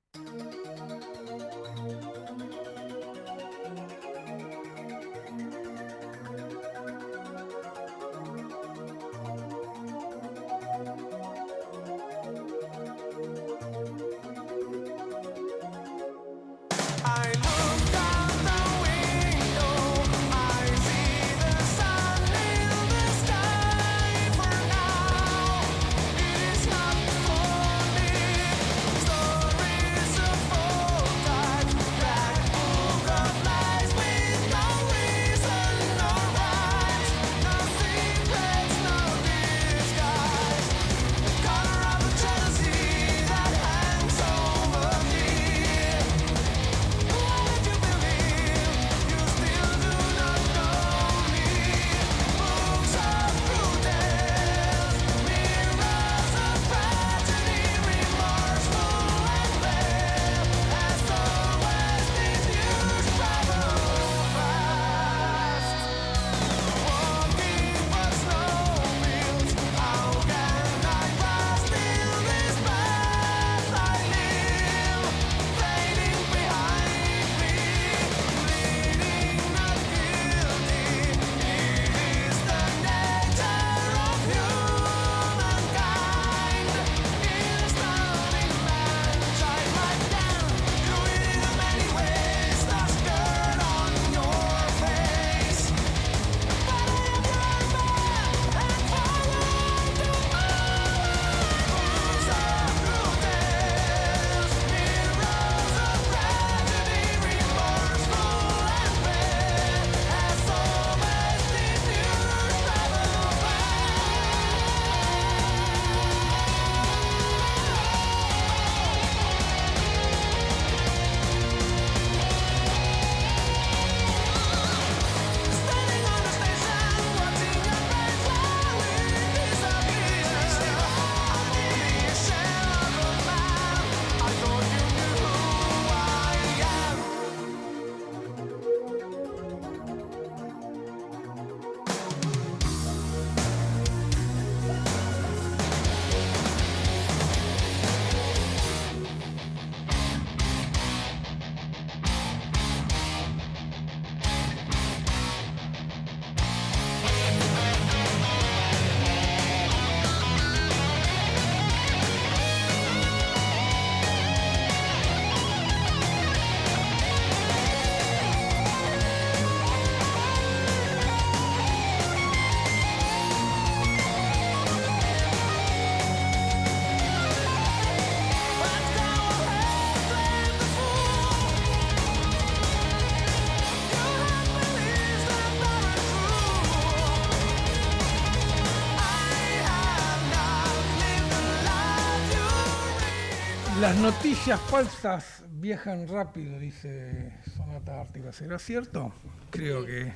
Las noticias falsas viajan rápido, dice Sonata Ártiga. ¿Será cierto? Creo que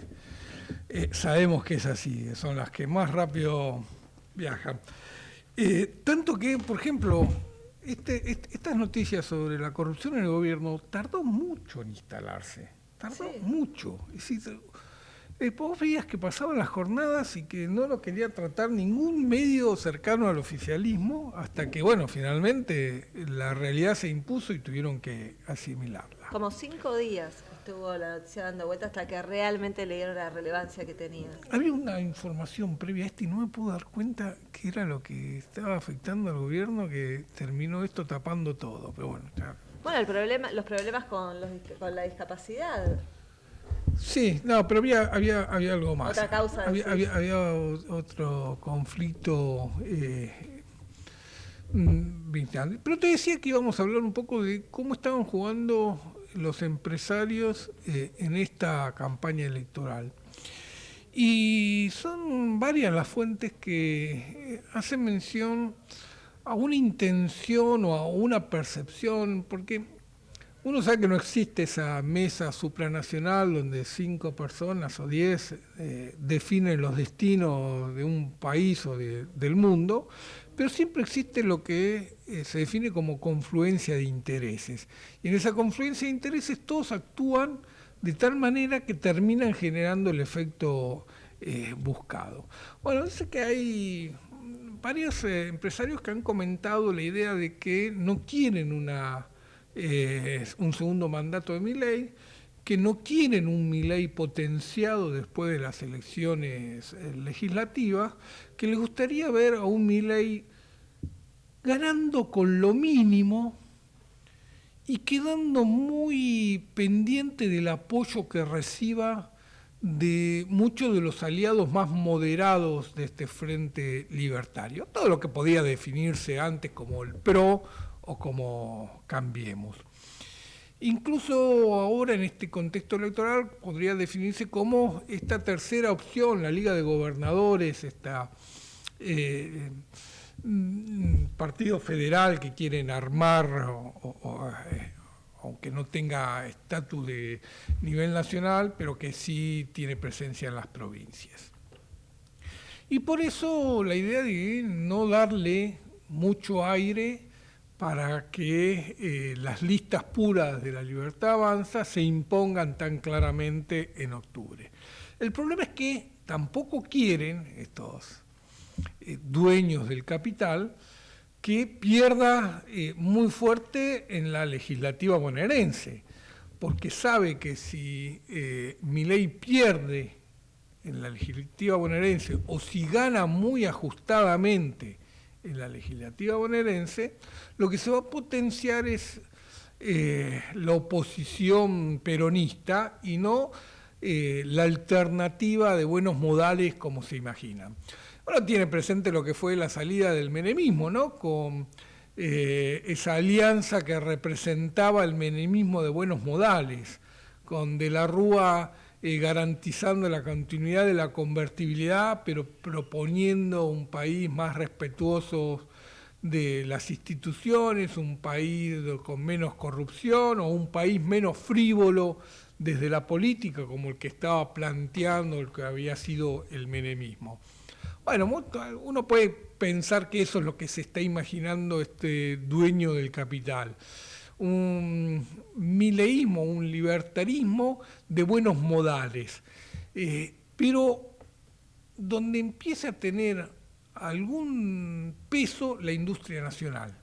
sabemos que es así, son las que más rápido viajan. Tanto que, por ejemplo, estas noticias sobre la corrupción en el gobierno tardó mucho en instalarse, mucho. Es decir, vos veías que pasaban las jornadas y que no lo quería tratar ningún medio cercano al oficialismo, hasta que, bueno, finalmente la realidad se impuso y tuvieron que asimilarla. Como 5 días estuvo la noticia dando vuelta hasta que realmente le dieron la relevancia que tenía. Había una información previa a esto y no me puedo dar cuenta qué era lo que estaba afectando al gobierno, que terminó esto tapando todo, pero bueno. Ya. Bueno, los problemas con la discapacidad. Sí, no, pero había algo más. Otra causa. Había otro conflicto vinculante. Pero te decía que íbamos a hablar un poco de cómo estaban jugando los empresarios en esta campaña electoral. Y son varias las fuentes que hacen mención a una intención o a una percepción, porque uno sabe que no existe esa mesa supranacional donde 5 personas o 10 definen los destinos de un país o del mundo, pero siempre existe lo que se define como confluencia de intereses. Y en esa confluencia de intereses todos actúan de tal manera que terminan generando el efecto buscado. Bueno, dice que hay varios empresarios que han comentado la idea de que no quieren un segundo mandato de Milei, que no quieren un Milei potenciado después de las elecciones legislativas, que les gustaría ver a un Milei ganando con lo mínimo y quedando muy pendiente del apoyo que reciba de muchos de los aliados más moderados de este frente libertario, todo lo que podía definirse antes como el PRO o como Cambiemos. Incluso ahora en este contexto electoral podría definirse como esta tercera opción, la Liga de Gobernadores, partido federal que quieren armar, aunque no tenga estatus de nivel nacional, pero que sí tiene presencia en las provincias. Y por eso la idea de no darle mucho aire para que las listas puras de la Libertad Avanza se impongan tan claramente en octubre. El problema es que tampoco quieren estos dueños del capital que pierda muy fuerte en la legislativa bonaerense, porque sabe que si Milei pierde en la legislativa bonaerense o si gana muy ajustadamente en la legislativa bonaerense, lo que se va a potenciar es la oposición peronista y no la alternativa de buenos modales como se imaginan. Bueno, tiene presente lo que fue la salida del menemismo, ¿no? Con esa alianza que representaba el menemismo de buenos modales, con De la Rúa garantizando la continuidad de la convertibilidad, pero proponiendo un país más respetuoso de las instituciones, un país con menos corrupción o un país menos frívolo desde la política, como el que estaba planteando el que había sido el menemismo. Bueno, uno puede pensar que eso es lo que se está imaginando este dueño del capital. Un mileísmo, un libertarismo de buenos modales, pero donde empieza a tener algún peso la industria nacional,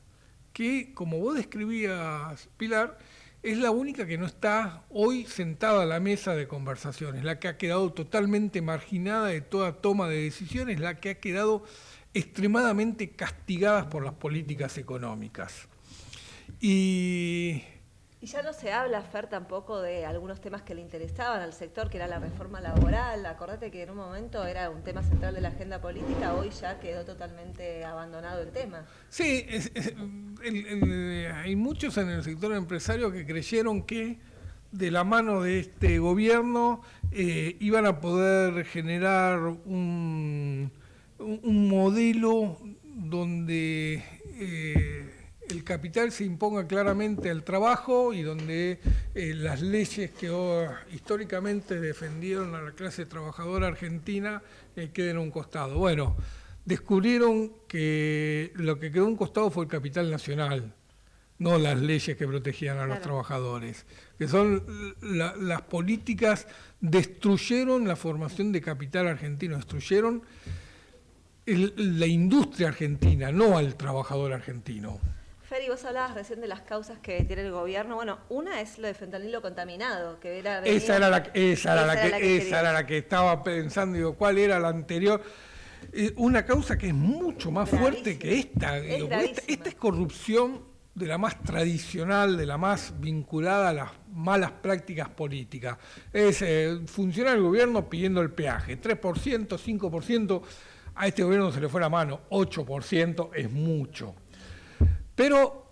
que, como vos describías, Pilar, es la única que no está hoy sentada a la mesa de conversaciones, la que ha quedado totalmente marginada de toda toma de decisiones, la que ha quedado extremadamente castigada por las políticas económicas. Y ya no se habla, Fer, tampoco de algunos temas que le interesaban al sector, que era la reforma laboral. Acordate que en un momento era un tema central de la agenda política, hoy ya quedó totalmente abandonado el tema. Sí, hay muchos en el sector empresario que creyeron que de la mano de este gobierno iban a poder generar un modelo donde el capital se imponga claramente al trabajo y donde las leyes que históricamente defendieron a la clase trabajadora argentina queden a un costado. Bueno, descubrieron que lo que quedó a un costado fue el capital nacional, no las leyes que protegían a los trabajadores, que son las políticas, destruyeron la formación de capital argentino, destruyeron la industria argentina, no al trabajador argentino. Feri, vos hablabas recién de las causas que tiene el gobierno. Bueno, una es lo de fentanilo contaminado, que era... Esa era la que estaba pensando, digo, ¿cuál era la anterior? Una causa que es mucho más fuerte que esta. Digo, esta es corrupción de la más tradicional, de la más vinculada a las malas prácticas políticas. Es funcionar el gobierno pidiendo el peaje, 3%, 5%, a este gobierno se le fue la mano, 8% es mucho. Pero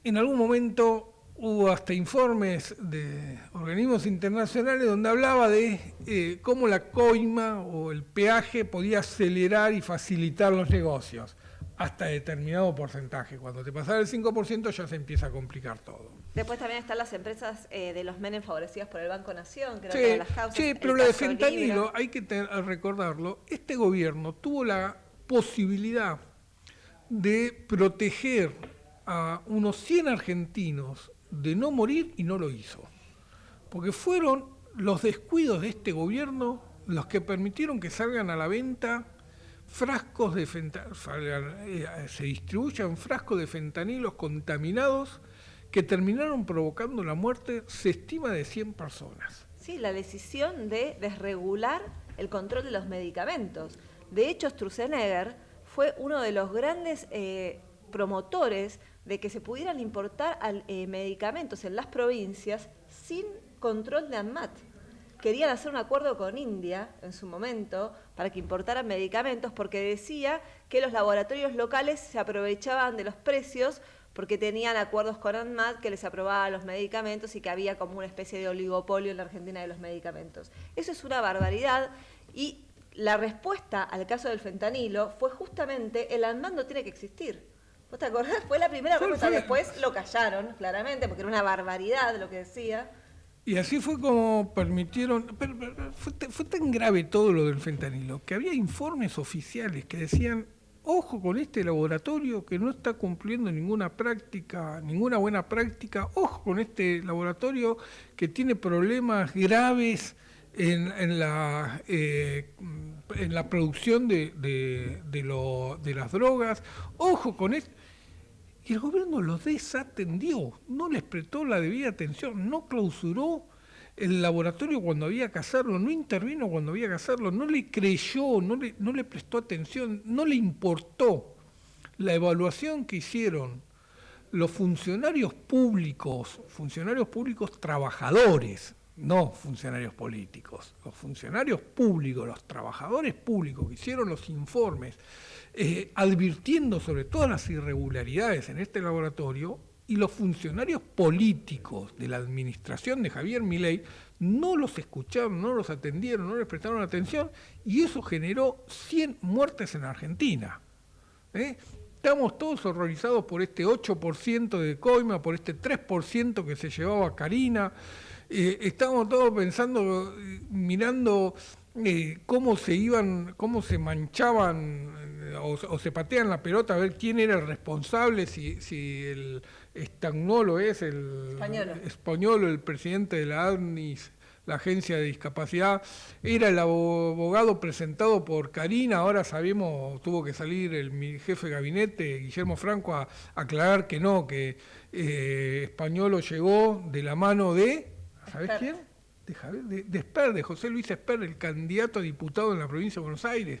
en algún momento hubo hasta informes de organismos internacionales donde hablaba de cómo la coima o el peaje podía acelerar y facilitar los negocios hasta determinado porcentaje. Cuando te pasara el 5% ya se empieza a complicar todo. Después también están las empresas de los Menem favorecidas por el Banco Nación, creo que las causas. Sí, pero la de fentanilo, hay que recordarlo, este gobierno tuvo la posibilidad de proteger a unos 100 argentinos de no morir y no lo hizo. Porque fueron los descuidos de este gobierno los que permitieron que salgan a la venta frascos de fentanilo, se distribuyan frascos de fentanilos contaminados que terminaron provocando la muerte, se estima, de 100 personas. Sí, la decisión de desregular el control de los medicamentos. De hecho, Sturzenegger fue uno de los grandes promotores de que se pudieran importar medicamentos en las provincias sin control de ANMAT. Querían hacer un acuerdo con India en su momento para que importaran medicamentos porque decía que los laboratorios locales se aprovechaban de los precios porque tenían acuerdos con ANMAT que les aprobaban los medicamentos y que había como una especie de oligopolio en la Argentina de los medicamentos. Eso es una barbaridad y la respuesta al caso del fentanilo fue justamente el ANMAT no tiene que existir. ¿Vos te acordás? Fue la primera respuesta, después lo callaron, claramente, porque era una barbaridad lo que decía. Y así fue como permitieron... Fue tan grave todo lo del fentanilo, que había informes oficiales que decían, ojo con este laboratorio que no está cumpliendo ninguna buena práctica, ojo con este laboratorio que tiene problemas graves en la producción de las drogas, ojo con esto. Y el gobierno los desatendió, no les prestó la debida atención, no clausuró el laboratorio cuando había que hacerlo, no intervino cuando había que hacerlo, no le creyó, no le prestó atención, no le importó. La evaluación que hicieron los funcionarios públicos trabajadores, no funcionarios políticos, los funcionarios públicos, los trabajadores públicos que hicieron los informes, advirtiendo sobre todas las irregularidades en este laboratorio, y los funcionarios políticos de la administración de Javier Milei no los escucharon, no los atendieron, no les prestaron atención, y eso generó 100 muertes en Argentina. Estamos todos horrorizados por este 8% de coima, por este 3% que se llevaba Carina. Estamos todos pensando, mirando cómo se manchaban o se patean la pelota a ver quién era el responsable, si el Stagnolo es el Españolo, el presidente de la ADNIS, la agencia de discapacidad, era el abogado presentado por Carina. Ahora sabemos, tuvo que salir mi jefe de gabinete, Guillermo Franco, a aclarar que no, que Españolo llegó de la mano de, ¿sabés quién? De Esper, de José Luis Esper, el candidato a diputado en la provincia de Buenos Aires.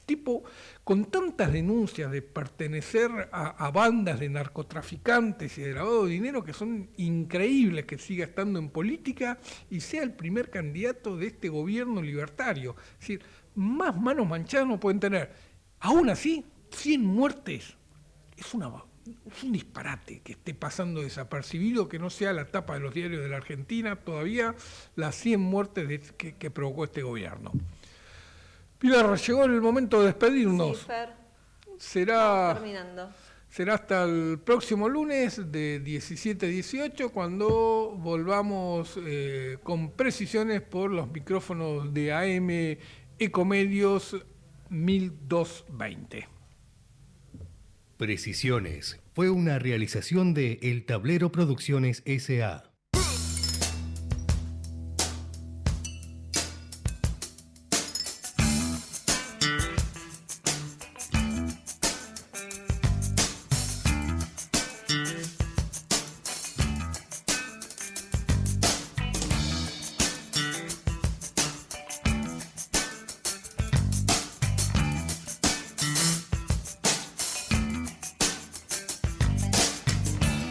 Tipo con tantas denuncias de pertenecer a bandas de narcotraficantes y de lavado de dinero que son increíbles que siga estando en política y sea el primer candidato de este gobierno libertario. Es decir, más manos manchadas no pueden tener. Aún así, 100 muertes es un disparate que esté pasando desapercibido, que no sea la tapa de los diarios de la Argentina todavía las 100 muertes que provocó este gobierno. Pilar, llegó el momento de despedirnos. Sí, Fer. Será Será hasta el próximo lunes de 17 a 18 cuando volvamos con precisiones por los micrófonos de AM Ecomedios 1220. Precisiones fue una realización de El Tablero Producciones S.A.